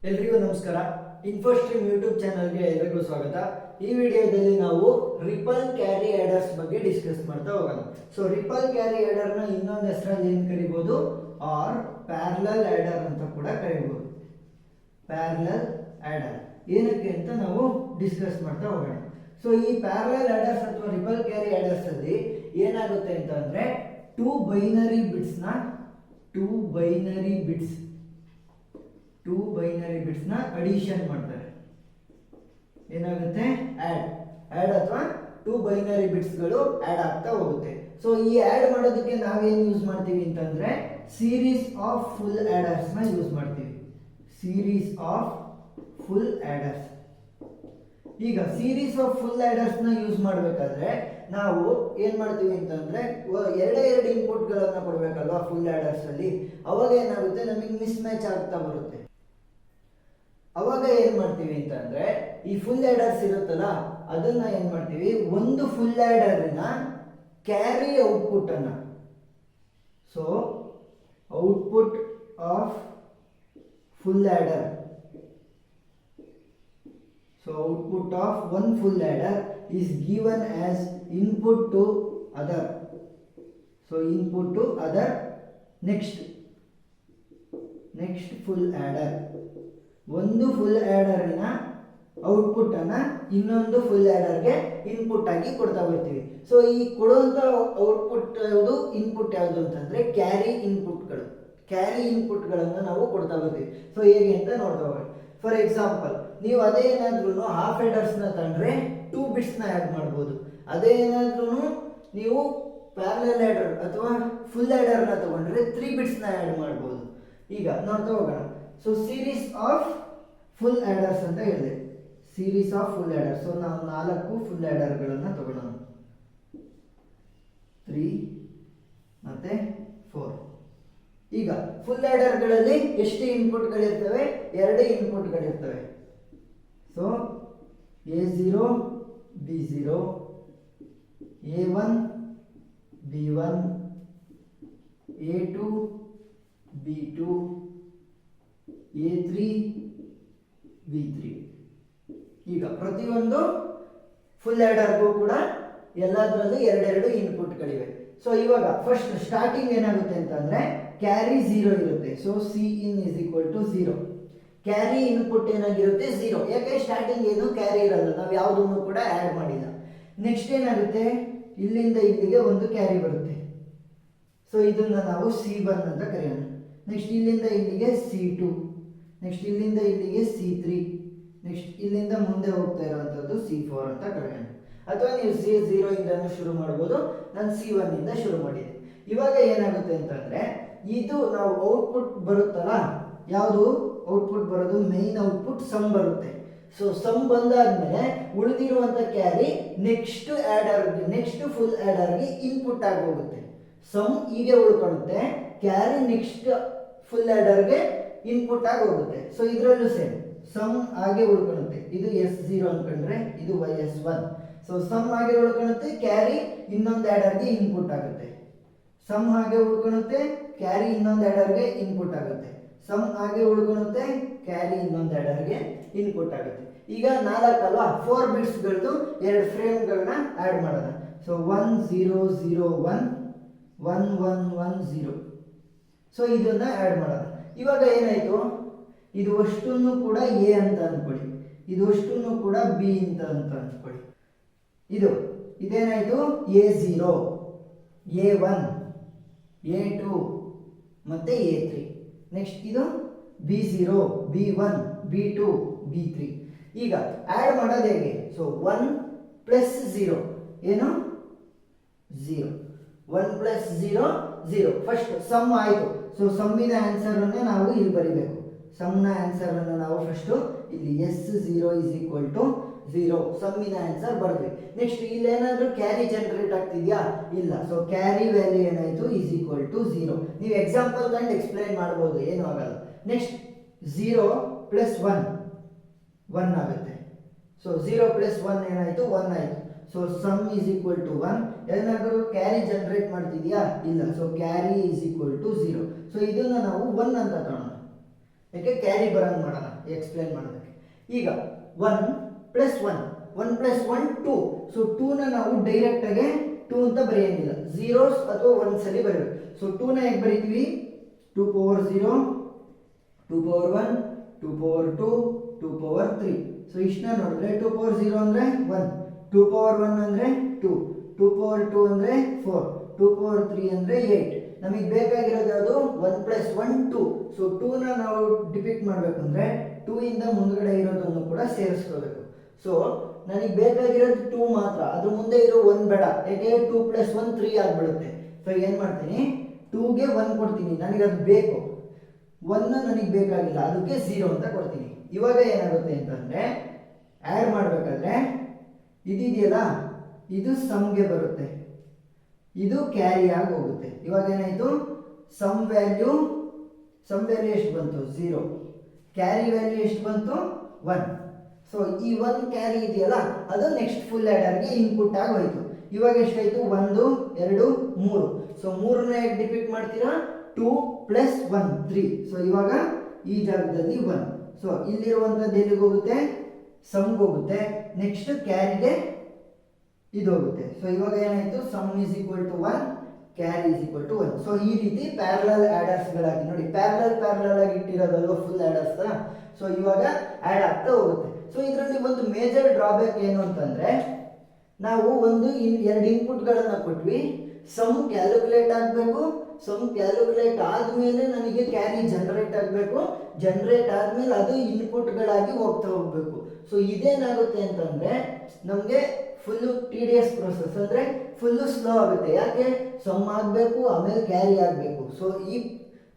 ಎಲ್ರಿಗೂ ನಮಸ್ಕಾರ. ಇನ್ಫೋಸ್ಟ್ರೀಮ್ ಯೂಟ್ಯೂಬ್ ಚಾನಲ್ಗೆ ಎಲ್ರಿಗೂ ಸ್ವಾಗತ. ಈ ವಿಡಿಯೋದಲ್ಲಿ ನಾವು ರಿಪಲ್ ಕ್ಯಾರಿ ಆಡರ್ಸ್ ಬಗ್ಗೆ ಡಿಸ್ಕಸ್ ಮಾಡ್ತಾ ಹೋಗೋಣ. ಸೊ ರಿಪಲ್ ಕ್ಯಾರಿ ಆಡರ್ನ ಇನ್ನೊಂದು ಹೆಸರಲ್ಲಿ ಏನು ಕರಿಬಹುದು, ಆರ್ ಪ್ಯಾರಲಲ್ ಆಡರ್ ಅಂತ ಕೂಡ ಕರಿಬಹುದು. ಪ್ಯಾರಲಲ್ ಆಡರ್ ಏನಕ್ಕೆ ಅಂತ ನಾವು ಡಿಸ್ಕಸ್ ಮಾಡ್ತಾ ಹೋಗೋಣ. ಸೊ ಈ ಪ್ಯಾರಲಲ್ ಆಡರ್ಸ್ ಅಥವಾ ರಿಪಲ್ ಕ್ಯಾರಿ ಆಡರ್ಸ್ ಅಲ್ಲಿ ಏನಾಗುತ್ತೆ ಅಂತ ಅಂದ್ರೆ ಟೂ ಬೈನರಿ ಬಿಟ್ಸ್ ನ ಅಡಿಷನ್ ಮಾಡ್ತಾರೆ. ಏನಾಗುತ್ತೆ, ಆಡ್ ಅಥವಾ ಟೂ ಬೈನರಿ ಬಿಟ್ಸ್ ಗಳು ಆಡ್ ಆಗ್ತಾ ಹೋಗುತ್ತೆ. ಸೊ ಈ ಆಡ್ ಮಾಡೋದಕ್ಕೆ ನಾವೇನ್ ಯೂಸ್ ಮಾಡ್ತೀವಿ ಅಂತಂದ್ರೆ ಸೀರೀಸ್ ಆಫ್ ಫುಲ್ ಆಡರ್ಸ್ ನ ಯೂಸ್ ಮಾಡ್ತೀವಿ. Series of full adders. ಈಗ ಸೀರೀಸ್ ಆಫ್ ಫುಲ್ ಆಡರ್ಸ್ ನ ಯೂಸ್ ಮಾಡಬೇಕಾದ್ರೆ ನಾವು ಏನ್ ಮಾಡ್ತೀವಿ ಅಂತಂದ್ರೆ ಎರಡು ಇನ್ಪುಟ್ ಗಳನ್ನ ಕೊಡ್ಬೇಕಲ್ವಾ ಫುಲ್ ಆಡರ್ಸ್ ಅಲ್ಲಿ. ಅವಾಗ ಏನಾಗುತ್ತೆ, ನಮಗೆ ಮಿಸ್ ಮ್ಯಾಚ್ ಆಗ್ತಾ ಬರುತ್ತೆ. ಅವಾಗ ಏನ್ ಮಾಡ್ತೀವಿ ಅಂತಂದ್ರೆ ಈ ಫುಲ್ ಆಡರ್ಸ್ ಇರುತ್ತಲ್ಲ ಅದನ್ನ ಏನ್ ಮಾಡ್ತೀವಿ, ಒಂದು ಫುಲ್ ಆಡರ್ನ ಕ್ಯಾರಿ ಔಟ್ಪುಟ್ ಅನ್ನ, so output of full order, so output of one full adder is given as input to other. So input to other, next full adder. ಒಂದು ಫುಲ್ ಆಡರ್ನ ಔಟ್ಪುಟ್ ಅನ್ನ ಇನ್ನೊಂದು ಫುಲ್ ಆಡರ್ಗೆ ಇನ್ಪುಟ್ ಆಗಿ ಕೊಡ್ತಾ ಬರ್ತೀವಿ. So ಈ ಕೊಡುವಂತ ಔಟ್ಪುಟ್ ಯಾವುದು, ಇನ್ಪುಟ್ ಯಾವುದು ಅಂತಂದ್ರೆ ಕ್ಯಾರಿ ಇನ್ಪುಟ್ಗಳನ್ನು ನಾವು ಕೊಡ್ತಾ ಬರ್ತೀವಿ. ಸೊ ಹೇಗೆ ಅಂತ ನೋಡ್ತಾ ಹೋಗೋಣ. ಫಾರ್ ಎಕ್ಸಾಂಪಲ್, ನೀವು ಅದೇ ಏನಾದ್ರೂ ಹಾಫ್ ಆಡರ್ಸ್ ನ ತಂದ್ರೆ 2 ಬಿಟ್ಸ್ ನ ಆಡ್ ಮಾಡಬಹುದು. ಅದೇ ಏನಾದ್ರೂ ನೀವು ಪ್ಯಾರಲಲ್ ಆಡರ್ ಅಥವಾ ಫುಲ್ ಆಡರ್ ನ ತಗೊಂಡ್ರೆ 3 ಬಿಟ್ಸ್ ನ ಆಡ್ ಮಾಡಬಹುದು. ಈಗ ನೋಡ್ತಾ ಹೋಗೋಣ. ಸೊ ಸೀರೀಸ್ ಆಫ್ ಫುಲ್ ಆಡರ್ಸ್ ಅಂತ ಹೇಳಿದೆ, series of full order. So ನಾವು 4 ಫುಲ್ ಆಡರ್ ಗಳನ್ನ ತಗೊಳ್ಳೋಣ, 3 ಮತ್ತೆ 4. ಈಗ ಫುಲ್ ಆಡರ್ ಗಳಲ್ಲಿ ಎಷ್ಟು ಇನ್ಪುಟ್ ಗಳಿರ್ತವೆ, 2 ಇನ್ಪುಟ್ ಗಳಿರ್ತವೆ. So A0 B0, A1 B1, A2 B2, A3 B3. ಈಗ ಪ್ರತಿಯೊಂದು ಫುಲ್ ಆಡರ್ಗೂ ಕೂಡ ಎಲ್ಲದರಲ್ಲೂ 2 ಇನ್ಪುಟ್ಗಳಿವೆ. ಸೊ ಇವಾಗ ಫಸ್ಟ್ ಸ್ಟಾರ್ಟಿಂಗ್ ಏನಾಗುತ್ತೆ ಅಂತಂದ್ರೆ ಕ್ಯಾರಿ 0 ಇರುತ್ತೆ. So C in is equal to 0. Carry input ಏನಾಗಿರುತ್ತೆ 0, ಯಾಕೆ ಸ್ಟಾರ್ಟಿಂಗ್ ಏನು ಕ್ಯಾರಿ ಇರಲ್ಲ, ನಾವು ಯಾವುದನ್ನು ಕೂಡ ಆ್ಯಡ್ ಮಾಡಿಲ್ಲ. ನೆಕ್ಸ್ಟ್ ಏನಾಗುತ್ತೆ, ಇಲ್ಲಿಂದ ಇಲ್ಲಿಗೆ ಒಂದು ಕ್ಯಾರಿ ಬರುತ್ತೆ. ಸೊ ಇದನ್ನ ನಾವು C1 ಅಂತ ಕರೆಯೋಣ. ನೆಕ್ಸ್ಟ್ ಇಲ್ಲಿಂದ ಇಲ್ಲಿಗೆ C2, ನೆಕ್ಸ್ಟ್ ಇಲ್ಲಿಂದ ಇಲ್ಲಿಗೆ C3, ನೆಕ್ಸ್ಟ್ ಇಲ್ಲಿಂದ ಮುಂದೆ ಹೋಗ್ತಾ ಇರುವಂತದ್ದು C4 ಅಂತ ಕರೆಯೋಣ. ಅಥವಾ ನೀವು C0 ಇಂದ ಶುರು ಮಾಡ್ಬೋದು, ನಾನು C1 ಇಂದ ಶುರು ಮಾಡಿದೆ. ಇವಾಗ ಏನಾಗುತ್ತೆ ಅಂತಂದ್ರೆ ಇದು ನಾವು ಔಟ್ಪುಟ್ ಬರುತ್ತಲ್ಲ, ಯಾವುದು ಔಟ್ಪುಟ್ ಬರೋದು, ಮೇನ್ ಔಟ್ಪುಟ್ ಸಮ್ ಬರುತ್ತೆ. ಸೊ ಸಮ್ ಬಂದಾದ್ಮೇಲೆ ಉಳಿದಿರುವಂತ ಕ್ಯಾರಿ ನೆಕ್ಸ್ಟ್ ಫುಲ್ ಆಡರ್ಗೆ ಇನ್ಪುಟ್ ಆಗಿ ಹೋಗುತ್ತೆ. ಸಮ್ ಹೀಗೆ ಉಳ್ಕೊಳ್ಳುತ್ತೆ, ಕ್ಯಾರಿ ನೆಕ್ಸ್ಟ್ ಫುಲ್ ಆಡರ್ಗೆ ಇನ್ಪುಟ್ ಆಗಿ ಹೋಗುತ್ತೆ. ಸೊ ಇದರಲ್ಲೂ ಸೇಮ್ ಸಮ್ ಹಾಗೆ ಉಳ್ಕೊಳ್ಳುತ್ತೆ. ಇದು S0 ಅನ್ಕೊಂಡ್ರೆ ಇದು S1. ಸೊ ಸಮ್ ಹಾಗೆ ಉಳ್ಕೊಳ್ಳುತ್ತೆ, ಕ್ಯಾರಿ ಇನ್ನೊಂದು ಆಡರ್ಗೆ ಇನ್ಪುಟ್ ಆಗುತ್ತೆ. ಸಮ್ ಹಾಗೆ ಉಳ್ಕೊಳ್ಳುತ್ತೆ, ಕ್ಯಾರಿ ಇನ್ನೊಂದು ಆಡರ್ಗೆ ಇನ್ಪುಟ್ ಆಗುತ್ತೆ. ಸಮ್ ಹಾಗೆ ಉಳ್ಕೊಳ್ಳುತ್ತೆ, ಕ್ಯಾರಿ ಇನ್ನೊಂದು ಆಡರ್ಗೆ ಇನ್ಪುಟ್ ಆಗುತ್ತೆ. ಈಗ 4 ಅಲ್ವಾ, 4 ಬಿಟ್ಸ್ ಗಳದ್ದು 2 ಫ್ರೇಮ್ಗಳನ್ನ ಆಡ್ ಮಾಡೋಣ. ಸೊ 1 0 0 1 1 1 1 0. ಸೊ ಇದನ್ನ ಆಡ್ ಮಾಡೋಣ. ಇವಾಗ ಏನಾಯ್ತು, ಇದು ಅಷ್ಟನ್ನು ಕೂಡ ಎ ಅಂತ ಅನ್ಕೊಳ್ಳಿ, ಇದು ಅಷ್ಟನ್ನು ಕೂಡ ಬಿ ಅಂತ ಅನ್ಕೊಳ್ಳಿ. ಇದೇನಾಯ್ತು A0, A1, A2 ಮತ್ತೆ A3. ನೆಕ್ಸ್ಟ್ ಇದು B0, B1, B2, B3. ಈಗ ಆಡ್ ಮಾಡೋದು ಹೇಗೆ, ಸೊ 1 ಪ್ಲಸ್ 0 ಏನು 0, 1 ಪ್ಲಸ್ 0 0. ಫಸ್ಟ್ ಸಮ್ ಆಯಿತು. ಸೊ ಸಮ್ಮಿನ ಆನ್ಸರ್ ಅನ್ನು ನಾವು ಇಲ್ಲಿ ಬರಿಬೇಕು. ಸಮ್ನ ಆನ್ಸರ್ ಅನ್ನು ನಾವು ಫಸ್ಟ್ ಇಲ್ಲಿ S0 ಇಸ್ ಈಕ್ವಲ್ ಟು 0 ಸಮ್ಮಿನ ಆನ್ಸರ್ ಬರ್ದ್ವಿ. ನೆಕ್ಸ್ಟ್ ಇಲ್ಲೇನಾದ್ರೂ ಕ್ಯಾರಿ ಜನರೇಟ್ ಆಗ್ತಿದ್ಯಾ, ಇಲ್ಲ. ಸೊ ಕ್ಯಾರಿ ವ್ಯಾಲ್ಯೂ ಏನಾಯ್ತು ಇಸ್ ಈಕ್ವಲ್ ಟು 0. ನೀವು ಎಕ್ಸಾಂಪಲ್ ಕಂಡು ಎಕ್ಸ್ಪ್ಲೈನ್ ಮಾಡ್ಬೋದು, ಏನು ಆಗಲ್ಲ. ನೆಕ್ಸ್ಟ್ 0 ಪ್ಲಸ್ 1 ಆಗುತ್ತೆ. ಸೊ 0 ಪ್ಲಸ್ 1 ಏನಾಯ್ತು 1 ಆಯ್ತು. So sum is equal to 1. ಏನಾದರೂ ಕ್ಯಾರಿ ಜನರೇಟ್ ಮಾಡ್ತಿದ್ಯಾ, ಇಲ್ಲ. So carry is equal to 0. So ಇದನ್ನ ನಾವು 1 ಅಂತ ತಗೊಳ್ಳೋಣ. ಯಾಕೆ ಕ್ಯಾರಿ ಬರಂಗ್ ಮಾಡೋಣ ಎಕ್ಸ್ಪ್ಲೇನ್ ಮಾಡೋದಕ್ಕೆ. ಈಗ 1 + 1 1 + 1 2. ಸೊ 2ನ ನಾವು ಡೈರೆಕ್ಟ್ ಆಗಿ 2 ಅಂತ ಬರೆಯಂಗಿಲ್ಲ, ಝೀರೋಸ್ ಅಥವಾ ಒನ್ಸ್ ಅಲ್ಲಿ ಬರೀಬೇಕು. ಸೊ 2ನ ಹೇಗೆ ಬರೀತೀವಿ, 2 power 0, 2 power 1, 2 power 2, 2 power 3. So ಇಷ್ಟನ್ನ ನೋಡಿದ್ರೆ 2 ಪವರ್ 0 ಅಂದರೆ 1, 2 ಪವರ್ 1 ಅಂದರೆ 2, 2 ಪವರ್ 2 ಅಂದರೆ 4, 2 ಪವರ್ 3 ಅಂದರೆ 8. ನಮಗೆ ಬೇಕಾಗಿರೋದು ಯಾವುದು, 1 + 1 2. ಸೊ 2ನ ನಾವು ಡಿಪಿಕ್ಟ್ ಮಾಡಬೇಕು ಅಂದರೆ 2 ಇಂದ ಮುಂದ್ಗಡೆ ಇರೋದನ್ನು ಕೂಡ ಸೇರಿಸ್ಕೋಬೇಕು. ಸೊ ನನಗೆ ಬೇಕಾಗಿರೋದು 2 ಮಾತ್ರ, ಅದ್ರ ಮುಂದೆ ಇರೋ 1 ಬೇಡ, ಯಾಕೆ 2 + 1 3 ಆಗಿಬಿಡುತ್ತೆ. ಸೊ ಏನು ಮಾಡ್ತೀನಿ, 2ಗೆ 1 ಕೊಡ್ತೀನಿ, ನನಗೆ ಅದು ಬೇಕು, 1 ನನಗೆ ಬೇಕಾಗಿಲ್ಲ, ಅದಕ್ಕೆ 0 ಅಂತ ಕೊಡ್ತೀನಿ. ಇವಾಗ ಏನಾಗುತ್ತೆ ಅಂತಂದರೆ ಆ್ಯಡ್ ಮಾಡಬೇಕಾದ್ರೆ ಇದಿದೆಯಲ್ಲ, ಇದು ಸಮ್ಗೆ ಬರುತ್ತೆ, ಇದು ಕ್ಯಾರಿ ಆಗಿ ಹೋಗುತ್ತೆ. ಇವಾಗ ಏನಾಯಿತು, ಸಮ್ ವ್ಯಾಲ್ಯೂ ಎಷ್ಟು ಬಂತು, 0, ಕ್ಯಾರಿ ವ್ಯಾಲ್ಯೂ ಎಷ್ಟು ಬಂತು, 1. ಸೊ ಈ 1 ಕ್ಯಾರಿ ಇದೆಯಲ್ಲ, ಅದು ನೆಕ್ಸ್ಟ್ ಫುಲ್ ಆ್ಯಡರ್ಗೆ ಇನ್ಪುಟ್ ಆಗಿ ಹೋಯಿತು. ಇವಾಗ ಎಷ್ಟಾಯಿತು, 1 2 3. ಸೊ 3ನ ಹೇಗೆ ಡಿಪಿಕ್ಟ್ ಮಾಡ್ತೀರಾ, 2 + 1 3. ಸೊ ಇವಾಗ ಈ ಜಾಗದಲ್ಲಿ 1. ಸೊ ಇಲ್ಲಿರುವಂಥದ್ದು ಎಲ್ಲಿಗೆ ಹೋಗುತ್ತೆ, ಸಮ್ಗೆ ಹೋಗುತ್ತೆ, ನೆಕ್ಸ್ಟ್ ಕ್ಯಾರಿಗೆ ಇದು ಹೋಗುತ್ತೆ. ಸೊ ಇವಾಗ ಏನಾಯಿತು, sum is equal to 1, carry is equal to 1. So ಈ ರೀತಿ ಪ್ಯಾರಲಲ್ ಆ್ಯಡರ್ಸ್ಗಳಾಗಿ ನೋಡಿ, ಪ್ಯಾರಲಲ್ ಆಗಿ ಇಟ್ಟಿರೋದಲ್ವ ಫುಲ್ ಆ್ಯಡರ್ಸ್. ಸೊ ಇವಾಗ ಆ್ಯಡ್ ಆಗ್ತಾ ಹೋಗುತ್ತೆ. ಸೊ ಇದರಲ್ಲಿ ಒಂದು ಮೇಜರ್ ಡ್ರಾಬ್ಯಾಕ್ ಏನು ಅಂತಂದರೆ, ನಾವು ಎರಡು ಇನ್ಪುಟ್ಗಳನ್ನು ಕೊಟ್ವಿ, ಸಮ್ ಕ್ಯಾಲ್ಕುಲೇಟ್ ಆಗಬೇಕು, ಸಮ್ ಕ್ಯಾಲ್ಕುಲೇಟ್ ಆದಮೇಲೆ ನನಗೆ ಕ್ಯಾರಿ ಜನರೇಟ್ ಆಗಬೇಕು, ಜನರೇಟ್ ಆದಮೇಲೆ ಅದು ಇನ್ಪುಟ್ಗಳಾಗಿ ಹೋಗ್ತಾ ಹೋಗಬೇಕು. ಸೊ ಇದೇನಾಗುತ್ತೆ ಅಂತಂದರೆ ನಮಗೆ ಫುಲ್ಲು TDS ಪ್ರೋಸೆಸ್, ಅಂದರೆ ಫುಲ್ಲು ಸ್ಲೋ ಆಗುತ್ತೆ. ಯಾಕೆ, ಸಮ್ ಆಗಬೇಕು ಆಮೇಲೆ ಕ್ಯಾರಿ ಆಗಬೇಕು. ಸೊ ಈ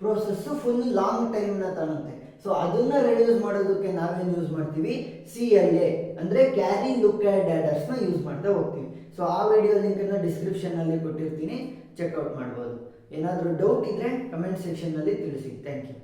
ಪ್ರೋಸೆಸ್ಸು ಫುಲ್ ಲಾಂಗ್ ಟೈಮ್ನ ತಗೊಳುತ್ತೆ. ಸೊ ಅದನ್ನು ರೆಡ್ಯೂಸ್ ಮಾಡೋದಕ್ಕೆ ನಾವೇನು ಯೂಸ್ ಮಾಡ್ತೀವಿ, CLA ಅಂದರೆ ಕ್ಯಾರಿ ಲುಕ್ ಆ್ಯಡ್ ಆ್ಯಡರ್ಸ್ನ ಯೂಸ್ ಮಾಡ್ತಾ ಹೋಗ್ತೀವಿ. ಸೊ ಆ ವಿಡಿಯೋ ಲಿಂಕನ್ನು ಡಿಸ್ಕ್ರಿಪ್ಷನ್ನಲ್ಲಿ ಕೊಟ್ಟಿರ್ತೀನಿ, ಚೆಕ್ಔಟ್ ಮಾಡ್ಬೋದು. ಏನಾದರೂ ಡೌಟ್ ಇದ್ದರೆ ಕಮೆಂಟ್ ಸೆಕ್ಷನ್ನಲ್ಲಿ ತಿಳಿಸಿ. Thank you.